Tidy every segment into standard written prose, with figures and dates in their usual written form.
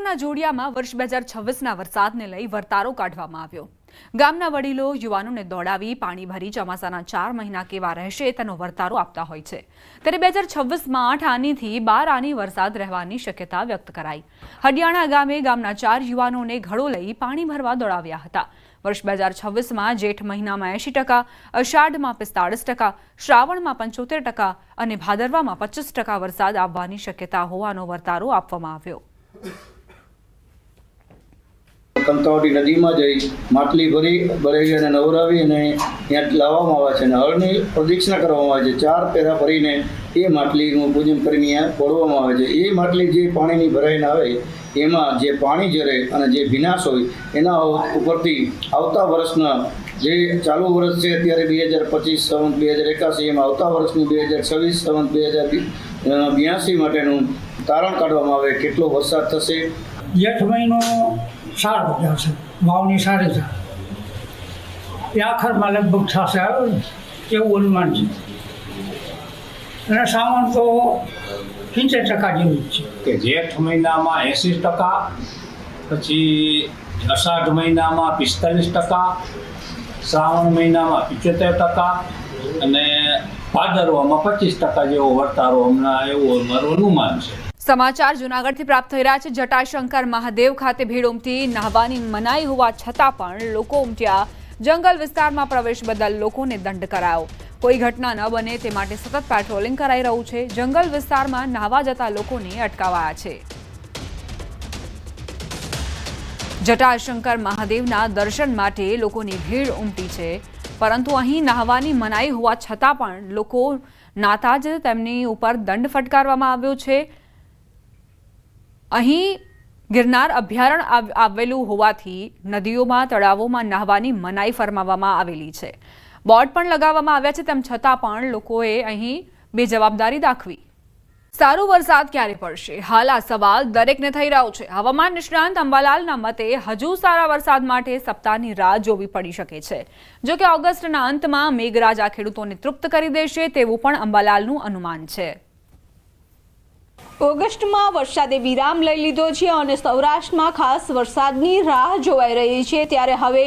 હડિયાણાના જોડિયામાં વર્ષ 2026ના વરસાદને લઈ વર્તારો કાઢવામાં આવ્યો। ગામના વડીલો યુવાનોને દોડાવી પાણી ભરી ચોમાસાના 4 મહિના કેવા રહેશે તેનો વર્તારો આપતા હોય છે। ત્યારે 2026માં 8 આનીથી 12 આની વરસાદ રહેવાની શક્યતા વ્યક્ત કરાઈ। હડિયાણા ગામે ગામના 4 યુવાનોને ઘડો લઈ પાણી ભરવા દોડાવ્યા હતા। વર્ષ 2026માં જેઠ મહિનામાં 80%, અષાઢમાં 45%, શ્રાવણમાં 75% અને ભાદરવામાં 25% વરસાદ આવવાની શક્યતા હોવાનો વર્તારો આપવામાં આવ્યો। કંકાવટી નદીમાં જઈ માટલી ભરી ભરાઈ અને નવરાવી અને ત્યાં લાવવામાં આવે છે અને હળની પ્રદક્ષિણા કરવામાં આવે છે। 4 પેરા ભરીને એ માટલીનું પૂજન કરીને ત્યાં ફોડવામાં આવે છે। એ માટલી જે પાણીની ભરાઈને આવે એમાં જે પાણી જરે અને જે ભીનાશ હોય એના ઉપરથી આવતા વર્ષના જે ચાલુ વર્ષ છે અત્યારે 2025 સંવત 2081 એમાં આવતા વર્ષનું 2026 સંવત 2082 માટેનું તારણ કાઢવામાં આવે કેટલો વરસાદ થશે। જેઠ મહિનો સાર જશે, વાવની સારી છે, એ આખરમાં લગભગ થશે એવું અનુમાન છે અને સાવણ તો 70% જેવું જ છે કે જેઠ મહિનામાં 80%, પછી અષાઢ મહિનામાં 45%, શ્રાવણ મહિનામાં 75% અને ભાદરવામાં 25% જેવો વર્તારો હમણાં એવું મારું અનુમાન છે। સમાચાર જૂનાગઢથી પ્રાપ્ત થઈ રહ્યા છે। જટાશંકર મહાદેવ ખાતે ભીડ ઉમટી નહાવાની મનાઈ હોવા છતાં પણ લોકો ઉમટ્યા। જંગલ વિસ્તારમાં પ્રવેશ બદલ લોકોને દંડ કરાયો। કોઈ ઘટના ન બને તે માટે સતત પેટ્રોલિંગ કરાઈ રહ્યું છે। જંગલ વિસ્તારમાં નહાવા જતા લોકોને અટકાવાયા છે। જટાશંકર મહાદેવના દર્શન માટે લોકોની ભીડ ઉમટી છે, પરંતુ અહીં નહાવાની મનાઈ હોવા છતાં પણ લોકો નાતા જ તેમની ઉપર દંડ ફટકારવામાં આવ્યો છે। અહીં ગિરનાર અભયારણ્ય આવેલું હોવાથી નદીઓમાં તળાવોમાં નહાવાની મનાઈ ફરમાવવામાં આવેલી છે। બોર્ડ પણ લગાવવામાં આવ્યા છે, તેમ છતાં પણ લોકોએ અહીં બેજવાબદારી દાખવી। સારો વરસાદ ક્યારે પડશે? હાલ આ સવાલ દરેકને થઈ રહ્યો છે। હવામાન નિષ્ણાંત અંબાલાલના મતે હજુ સારા વરસાદ માટે સપ્તાહની રાહ જોવી પડી શકે છે। જો કે ઓગસ્ટના અંતમાં મેઘરાજા ખેડૂતોને તૃપ્ત કરી દેશે તેવું પણ અંબાલાલનું અનુમાન છે। ઓગસ્ટમાં વરસાદે વિરામ લઈ લીધો છે અને સૌરાષ્ટ્રમાં ખાસ વરસાદની રાહ જોવાઈ રહી છે। ત્યારે હવે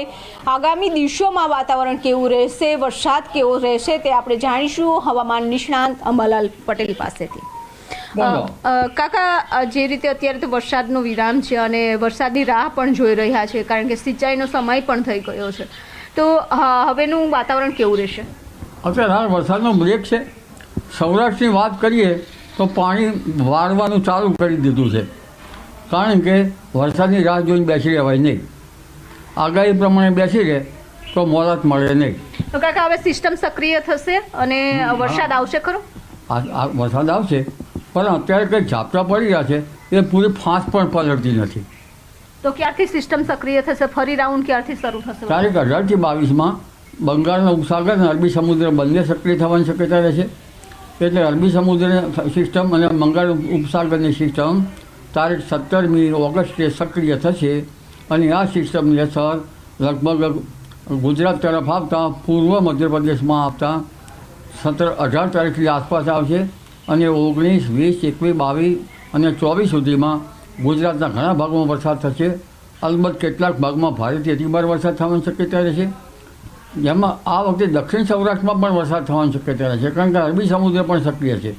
આગામી દિવસોમાં વાતાવરણ કેવું રહેશે, વરસાદ કેવો રહેશે તે આપણે જાણીશું હવામાન નિષ્ણાંત અંબાલાલ પટેલ પાસેથી। કાકા, જે રીતે અત્યારે તો વરસાદનો વિરામ છે અને વરસાદની રાહ પણ જોઈ રહ્યા છે, કારણ કે સિંચાઈનો સમય પણ થઈ ગયો છે, તો હવેનું વાતાવરણ કેવું રહેશે? અત્યારે હાલ વરસાદનો બ્રેક છે। સૌરાષ્ટ્રની વાત કરીએ તો પાણી વાળવાનું ચાલુ કરી દીધું છે, કારણ કે વરસાદની રાહ જોઈને બેસી રહેવાય નહીં। આગાહી પ્રમાણે બેસી રહે તો મોરાત મળે નહીં। તો કાકા, હવે સિસ્ટમ સક્રિય થશે અને વરસાદ આવશે ખરો? વરસાદ આવશે, પણ અત્યારે કંઈ ઝાપટા પડી રહ્યા છે એ પૂરી ફાંસ પણ પલટતી નથી। તો ક્યારથી સિસ્ટમ સક્રિય થશે? ફરી રાઉન્ડ ક્યારથી શરૂ થશે? તારીખ 18 થી 22માં બંગાળના ઉપસાગર અને અરબી સમુદ્ર બંને સક્રિય થવાની શક્યતા રહેશે। એટલે અરબી સમુદ્ર સિસ્ટમ અને બંગાળ ઉપસાગરની સિસ્ટમ તારીખ 17મી ઓગસ્ટે સક્રિય થશે અને આ સિસ્ટમની અસર લગભગ ગુજરાત તરફ આવતા પૂર્વ મધ્યપ્રદેશમાં આવતા 17-18 તારીખની આસપાસ આવશે અને 19, 20, 21, 22 અને 24 સુધીમાં ગુજરાતના ઘણા ભાગોમાં વરસાદ થશે। અલબત્ત કેટલાક ભાગમાં ભારેથી અતિભારે વરસાદ થવાની શક્યતા રહેશે, જેમાં આ વખતે દક્ષિણ સૌરાષ્ટ્રમાં પણ વરસાદ થવાની શક્યતા રહેશે, કારણ કે અરબી સમુદ્ર પણ સક્રિય છે।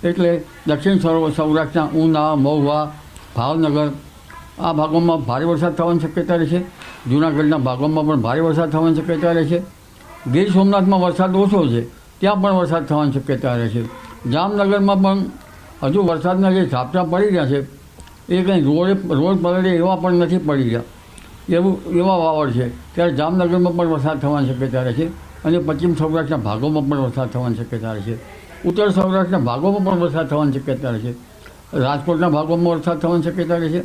એટલે દક્ષિણ સૌરાષ્ટ્રના ઉના, મહુવા, ભાવનગર આ ભાગોમાં ભારે વરસાદ થવાની શક્યતા રહેશે। જૂનાગઢના ભાગોમાં પણ ભારે વરસાદ થવાની શક્યતા રહેશે। ગીર સોમનાથમાં વરસાદ ઓછો છે, ત્યાં પણ વરસાદ થવાની શક્યતા રહેશે। જામનગરમાં પણ હજુ વરસાદના જે ઝાપટા પડી રહ્યા છે એ કંઈ રોડ પલળે એવા પણ નથી પડી રહ્યા, એવા વાવડ છે। ત્યારે જામનગરમાં પણ વરસાદ થવાની શક્યતા રહેશે અને પશ્ચિમ સૌરાષ્ટ્રના ભાગોમાં પણ વરસાદ થવાની શક્યતા રહેશે। ઉત્તર સૌરાષ્ટ્રના ભાગોમાં પણ વરસાદ થવાની શક્યતા રહેશે। રાજકોટના ભાગોમાં વરસાદ થવાની શક્યતા રહેશે।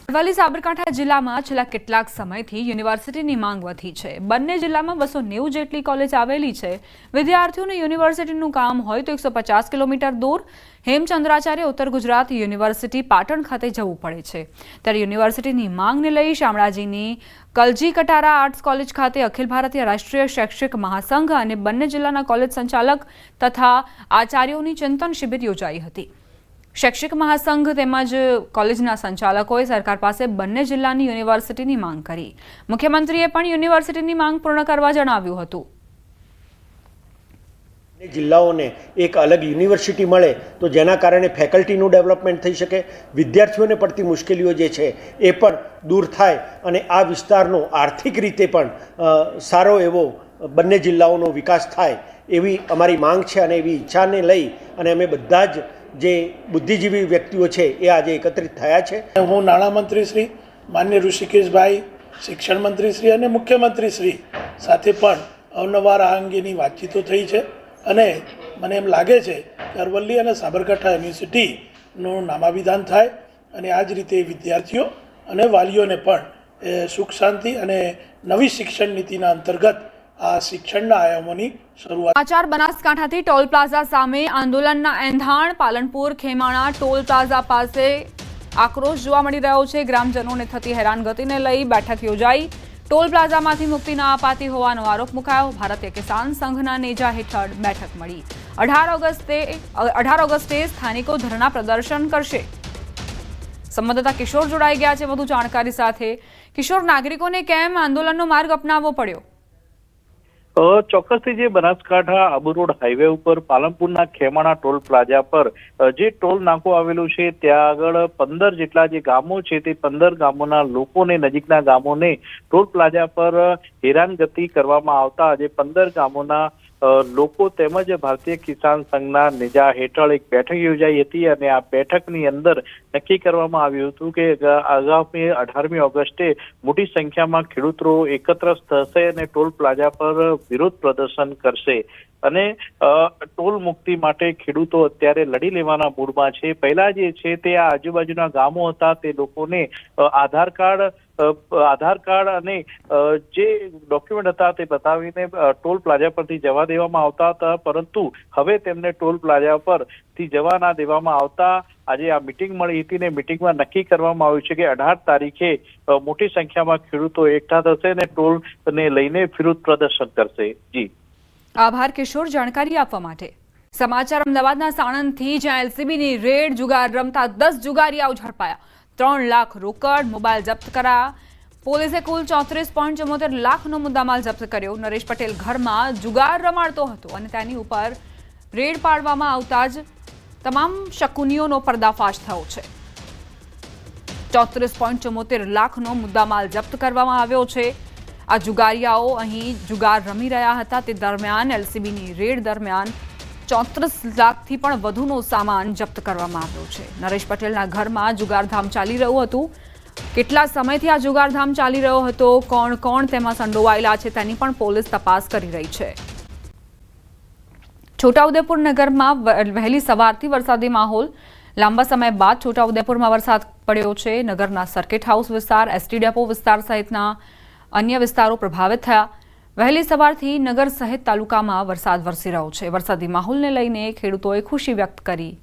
અરવલ્લી સાબરકાંઠા જિલ્લામાં છેલ્લા કેટલાક સમયથી યુનિવર્સિટીની માંગ વધી છે। બંને જિલ્લામાં 290 જેટલી કોલેજ આવેલી છે। વિદ્યાર્થીઓને યુનિવર્સિટીનું કામ હોય તો 150 કિલોમીટર દૂર હેમચંદ્રાચાર્ય ઉત્તર ગુજરાત યુનિવર્સિટી પાટણ ખાતે જવું પડે છે। ત્યારે યુનિવર્સિટીની માંગને લઈ શામળાજીની કલજી કટારા આર્ટ્સ કોલેજ ખાતે અખિલ ભારતીય રાષ્ટ્રીય શૈક્ષિક મહાસંઘ અને બંને જિલ્લાના કોલેજ સંચાલક તથા આચાર્યોની ચિંતન શિબિર યોજાઈ હતી। શૈક્ષિક મહાસંઘ તેમજ કોલેજના સંચાલકોએ સરકાર પાસે બંને જિલ્લાની યુનિવર્સિટીની માંગ કરી. મુખ્યમંત્રીએ પણ યુનિવર્સિટીની માંગ પૂર્ણ કરવા જણાવ્યું હતું. જિલ્લાઓને એક અલગ યુનિવર્સિટી મળે તો જેના કારણે ફેકલ્ટીનું ડેવલપમેન્ટ થઈ શકે, વિદ્યાર્થીઓને પડતી મુશ્કેલીઓ જે છે એ પણ દૂર થાય અને આ વિસ્તારનો આર્થિક રીતે પણ સારો એવો બંને જિલ્લાઓનો વિકાસ થાય એવી અમારી માંગ છે અને એવી ઈચ્છાને લઈ અને અમે બધા જ જે બુદ્ધિજીવી વ્યક્તિઓ છે એ આજે એકત્રિત થયા છે. હું નાણામંત્રી શ્રી માન્ય ઋષિકેશભાઈ, શિક્ષણ મંત્રી શ્રી અને મુખ્યમંત્રી શ્રી સાથે પણ અવનવાર આ અંગેની વાતચીતો થઈ છે અને મને એમ લાગે છે કે અરવલ્લી અને સાબરકાંઠા યુનિવર્સિટીનું નામાભિધાન થાય અને આ જ રીતે વિદ્યાર્થીઓ અને વાલીઓને પણ સુખ શાંતિ અને નવી શિક્ષણ નીતિના અંતર્ગત આ શિક્ષણના આયામોની શરૂઆત. સમાચાર બનાસકાંઠાથી ટોલ પ્લાઝા સામે આંદોલનના એંધાણ. પાલનપુર ખેમાણા ટોલ પ્લાઝા પાસે આક્રોશ જોવા મળી રહ્યો છે. ગ્રામજનોને થતી હેરાનગતિને લઈ બેઠક યોજાઈ. ટોલ પ્લાઝામાંથી મુક્તિ ન અપાતી હોવાનો આરોપ મુકાયો. ભારતીય કિસાન સંઘના નેજા હેઠળ બેઠક મળી. 18 ઓગસ્ટે સ્થાનિકો ધરણા પ્રદર્શન કરશે. સંવાદદાતા કિશોર જોડાઈ ગયા છે વધુ જાણકારી સાથે. કિશોર, નાગરિકોને કેમ આંદોલનનો માર્ગ અપનાવવો પડ્યો? ચોક્કસથી જે બનાસકાંઠા આબુ રોડ હાઈવે ઉપર પાલનપુરના ખેમાણા ટોલ પ્લાઝા પર જે ટોલ નાકો આવેલું છે ત્યાં આગળ 15 જેટલા જે ગામો છે તે 15 ગામોના લોકોને, નજીકના ગામોને ટોલ પ્લાઝા પર હેરાનગતિ કરવામાં આવતા આજે 15 ગામોના લોકો તેમજ ભારતીય કિસાન સંઘના નેજા હેઠળ એક બેઠક યોજાઈ હતી અને આ બેઠકની અંદર નક્કી કરવામાં આવ્યું હતું કે આગામી 18મી ઓગસ્ટે મોટી સંખ્યામાં ખેડૂતો એકત્ર થશે અને ટોલ પ્લાઝા પર વિરોધ પ્રદર્શન કરશે અને ટોલ મુક્તિ માટે ખેડૂતો અત્યારે લડી લેવાના મૂડમાં છે. પહેલા જે છે તે આ આજુબાજુના ગામો હતા તે લોકોને આધાર કાર્ડ અને જે ડોક્યુમેન્ટ હતા તે બતાવીને ટોલ પ્લાઝા પરથી જવા દેવામાં આવતા હતા, પરંતુ હવે તેમને ટોલ પ્લાઝા પરથી જવા ના દેવામાં આવતા આજે આ મિટિંગ મળી હતી ને મિટિંગમાં નક્કી કરવામાં આવ્યું છે કે 18 તારીખે મોટી સંખ્યામાં ખેડૂતો એકઠા થશે અને ટોલને લઈને વિરોધ પ્રદર્શન કરશે. જી આભાર કિશોર જાણકારી આપવા માટે. સમાચાર અમદાવાદના સાણંદથી, જ્યાં એલસીબીની રેડ. જુગાર રમતા 10 જુગારીયાઓ ઝડપાયા. 3 લાખ રોકડ, મોબાઈલ જપ્ત કરાયા. પોલીસે કુલ 34.74 લાખનો મુદ્દામાલ જપ્ત કર્યો. નરેશ પટેલ ઘરમાં જુગાર રમાડતો હતો અને તેની ઉપર રેડ પાડવામાં આવતા જ તમામ શકુનીઓનો પર્દાફાશ થયો છે. 34.74 લાખનો મુદ્દામાલ જપ્ત કરવામાં આવ્યો છે. આ જુગારીયાઓ અહીં જુગાર રમી રહ્યા હતા તે દરમિયાન એલસીબીની રેડ દરમિયાન 34 લાખથી પણ વધુનો સામાન જપ્ત કરવામાં આવ્યો છે. નરેશ પટેલના ઘરમાં જુગારધામ ચાલી રહ્યું હતું. કેટલા સમયથી આ જુગારધામ ચાલી રહ્યો હતો, કોણ કોણ તેમાં સંડોવાયેલા છે તેની પણ પોલીસ તપાસ કરી રહી છે. છોટાઉદેપુર નગરમાં વહેલી સવારથી વરસાદી માહોલ. લાંબા સમય બાદ છોટાઉદેપુરમાં વરસાદ પડ્યો છે. નગરના સર્કિટ હાઉસ વિસ્તાર, એસટી ડેપો વિસ્તાર સહિતના અન્ય વિસ્તારો પ્રભાવિત થયા. વહેલી સવારથી નગર સહિત તાલુકામાં વરસાદ વરસી રહ્યો છે. વરસાદી માહોલને લઈને ખેડૂતોએ ખુશી વ્યક્ત કરી.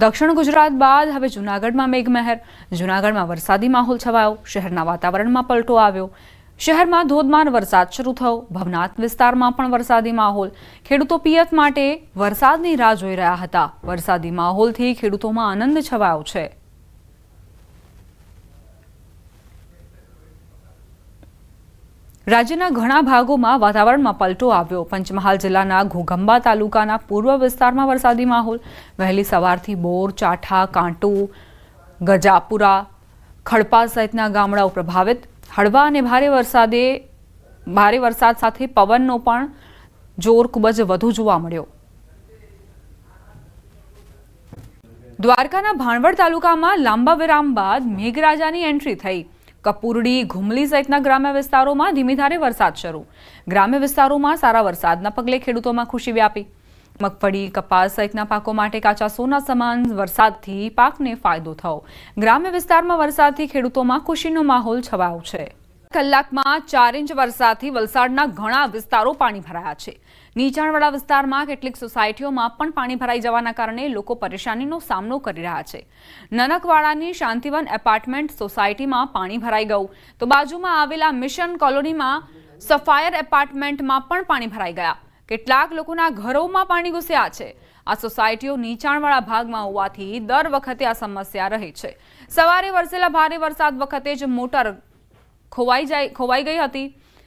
દક્ષિણ ગુજરાત બાદ હવે જૂનાગઢમાં મેઘમહેર. જૂનાગઢમાં વરસાદી માહોલ છવાયો. શહેરના વાતાવરણમાં પલટો આવ્યો. શહેરમાં ધોધમાર વરસાદ શરૂ થયો. ભવનાથ વિસ્તારમાં પણ વરસાદી માહોલ. ખેડૂતો પિયત માટે વરસાદની રાહ જોઈ રહ્યા હતા. વરસાદી માહોલથી ખેડૂતોમાં આનંદ છવાયો છે. રાજ્યના ઘણા ભાગોમાં વાતાવરણમાં પલટો આવ્યો. પંચમહાલ જિલ્લાના ઘોઘંબા તાલુકાના પૂર્વ વિસ્તારમાં વરસાદી માહોલ. વહેલી સવારથી બોર, ચાઠા, કાંટુ, ગજાપુરા, ખડપા સહિતના ગામડાઓ પ્રભાવિત. હળવા અને ભારે વરસાદ સાથે પવનનો પણ જોર ખૂબ જ વધુ જોવા મળ્યો. દ્વારકાના ભાણવડ તાલુકામાં લાંબા વિરામ બાદ મેઘરાજાની એન્ટ્રી થઈ. કપુરડી, ઘુમલી સહિતના ગ્રામ્ય વિસ્તારોમાં ધીમી ધારે વરસાદ શરૂ. ગ્રામ્ય વિસ્તારોમાં સારા વરસાદના પગલે ખેડૂતોમાં ખુશી વ્યાપી. મગફળી, કપાસ સહિતના પાકો માટે કાચા સોના સમાન વરસાદથી પાકને ફાયદો થયો. ગ્રામ્ય વિસ્તારમાં વરસાદથી ખેડૂતોમાં ખુશીનો માહોલ છવાયો છે. કલાકમાં 4 ઇંચ વરસાદથી વલસાડના ઘણા વિસ્તારો પાણી ભરાયા છે. નીચાણવાળા વિસ્તારમાં કેટલીક સોસાયટીઓમાં પણ પાણી ભરાઈ જવાના કારણે લોકો પરેશાનીનો સામનો કરી રહ્યા છે. નનકવાડાની શાંતિવન એપાર્ટમેન્ટ સોસાયટીમાં પાણી ભરાઈ ગયું, તો બાજુમાં આવેલા મિશન કોલોનીમાં સફાયર એપાર્ટમેન્ટમાં પણ પાણી ભરાઈ ગયા. કેટલાક લોકોના ઘરોમાં પાણી ઘૂસ્યા છે. આ સોસાયટીઓ નીચાણવાળા ભાગમાં હોવાથી દર વખતે આ સમસ્યા રહે છે. સવારે વરસેલા ભારે વરસાદ વખતે જ મોટર ખોવાઈ ગઈ હતી.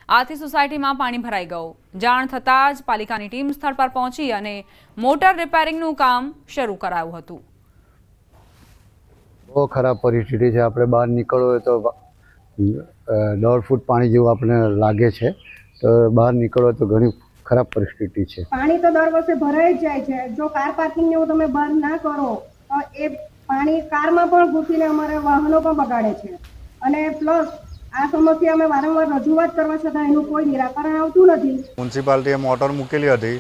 આથી સોસાયટીમાં પાણી ભરાઈ ગયું. જાણ થતાં જ પાલિકાની ટીમ સ્થળ પર પહોંચી અને મોટર રિપેરિંગનું કામ શરૂ કરાયું હતું. બહુ ખરાબ પરિસ્થિતિ છે. આપણે બહાર નીકળવું હોય તો 1.5 ફૂટ પાણી જેવું આપણને લાગે છે. તો બહાર નીકળો તો ઘણી ખરાબ પરિસ્થિતિ છે. પાણી તો દર વર્ષે ભરાઈ જ જાય છે. જો કાર પાર્કિંગ ને તમે બંધ ના કરો તો એ પાણી કારમાં પણ ઘૂસીને અમારે વાહનો પણ બગાડે છે. અને પ્લસ આ સમસ્યા અમે વારંવાર રજૂઆત કરવા છતાં એનું કોઈ નિરાકરણ આવતું નથી. મ્યુનિસિપાલિટીએ મોટર મૂકેલી હતી,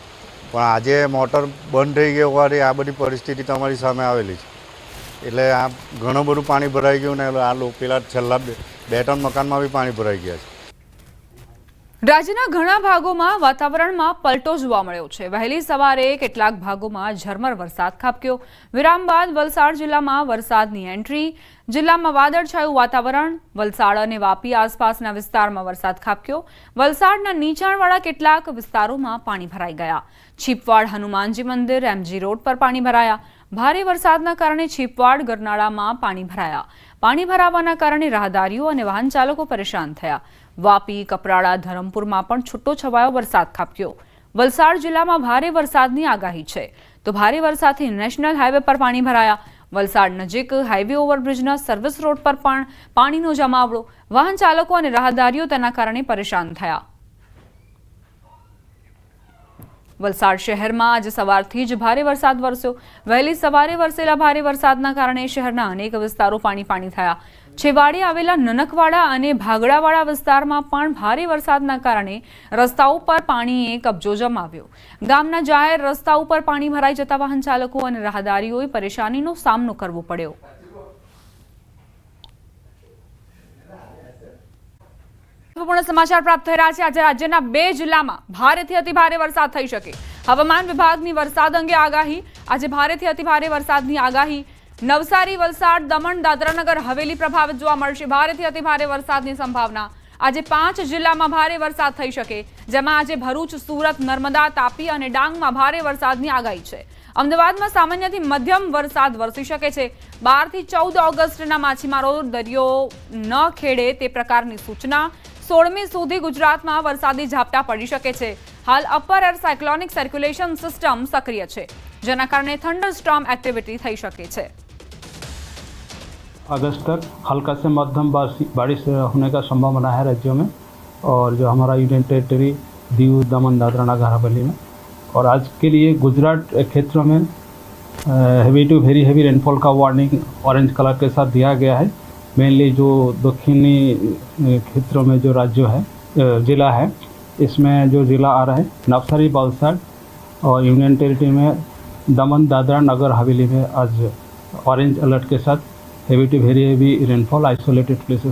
પણ આજે મોટર બંધ થઈ ગઈ હોવાથી આ બધી પરિસ્થિતિ તમારી સામે આવેલી છે. એટલે આ ઘણું બધું પાણી ભરાઈ ગયું ને આ પેલા છેલ્લા 2-3 મકાનમાં બી પાણી ભરાઈ ગયા છે. રાજ્યના ઘણા ભાગોમાં વાતાવરણમાં પલટો જોવા મળ્યો છે. વહેલી સવારે કેટલાક ભાગોમાં ઝરમર વરસાદ ખાબક્યો. વિરામ બાદ વલસાડ જિલ્લામાં વરસાદની એન્ટ્રી. જિલ્લામાં વાદળછાયું વાતાવરણ. વલસાડ અને વાપી આસપાસના વિસ્તારમાં વરસાદ ખાબક્યો. વલસાડના નીચાણવાળા કેટલાક વિસ્તારોમાં પાણી ભરાઈ ગયા. છીપવાડ હનુમાનજી મંદિર એમજી રોડ પર પાણી ભરાયા. ભારે વરસાદના કારણે છીપવાડ ગરનાળામાં પાણી ભરાયા. પાણી ભરાવાના કારણે રાહદારીઓ અને વાહન ચાલકો પરેશાન થયા. વાપી, કપરાડા, ધરમપુરમાં પણ છૂટો છવાયો વરસાદ ખાબક્યો. વલસાડ જિલ્લામાં ભારે વરસાદની આગાહી છે, તો ભારે વરસાદથી નેશનલ હાઈવે પર પાણી ભરાયા. વલસાડ નજીક હાઈવે ઓવરબ્રિજના સર્વિસ રોડ પર પણ પાણીનો જમાવડો. વાહન ચાલકો અને રાહદારીઓ તેના કારણે પરેશાન થયા. વલસાડ શહેરમાં આજે સવારથી જ ભારે વરસાદ વરસ્યો. વહેલી સવારે વરસેલા ભારે વરસાદના કારણે શહેરના અનેક વિસ્તારો પાણી થયા. છેવાડે આવેલા નનકવાડા અને ભાગડાવાળા વિસ્તારમાં પણ ભારે વરસાદના કારણે રસ્તાઓ પર પાણીએ કબજો જમાવ્યો. ગામના જાહેર રસ્તા ઉપર પાણી ભરાઈ જતા વાહન ચાલકો અને રાહદારીઓએ પરેશાનીનો સામનો કરવો પડ્યો. મહત્વપૂર્ણ સમાચાર પ્રાપ્ત થઈ રહ્યા છે. આજે રાજ્યના 2 જિલ્લામાં ભારેથી અતિભારે વરસાદ થઈ શકે. હવામાન વિભાગની વરસાદ અંગે આગાહી. આજે ભારેથી અતિભારે વરસાદની આગાહી. નવસારી, વલસાડ, દમણ, દાદરાનગર હવેલી પ્રભાવિત જોવા મળશે. ભારેથી અતિભારે વરસાદની સંભાવના. આજે 5 જિલ્લામાં ભારે વરસાદ થઈ શકે, જેમાં આજે ભરૂચ, સુરત, નર્મદા, તાપી અને ડાંગમાં ભારે વરસાદની આગાહી છે. અમદાવાદમાં સામાન્યથી મધ્યમ વરસાદ વરસી શકે છે. 12 થી 14 ઓગસ્ટના માછીમારો દરિયો ન ખેડે તે પ્રકારની સૂચના. 16મી સુધી ગુજરાતમાં વરસાદી ઝાપટા પડી શકે છે. હાલ upper air cyclonic circulation system સક્રિય છે, જેના કારણે થંડરસ્ટોર્મ एक्टिविटी થઈ શકે છે. अगस्त तक हल्का से मध्यम बारिश होने का संभावना है राज्यों में, और जो हमारा यूनियन टेरिटरी दीव, दमन, दादरा नगर हवेली में. और आज के लिए गुजरात क्षेत्रों में heavy to very heavy rainfall का वार्निंग ऑरेंज कलर के साथ दिया गया है. मेनली जो दक्षिणी क्षेत्रों में जो राज्य है, ज़िला है, इसमें जो ज़िला आ रहा है नवसारी, वलसाड और यूनियन टेरिटरी में दमन, दादरा नगर हवेली में आज ऑरेंज अलर्ट के साथ heavy to very heavy rainfall isolated places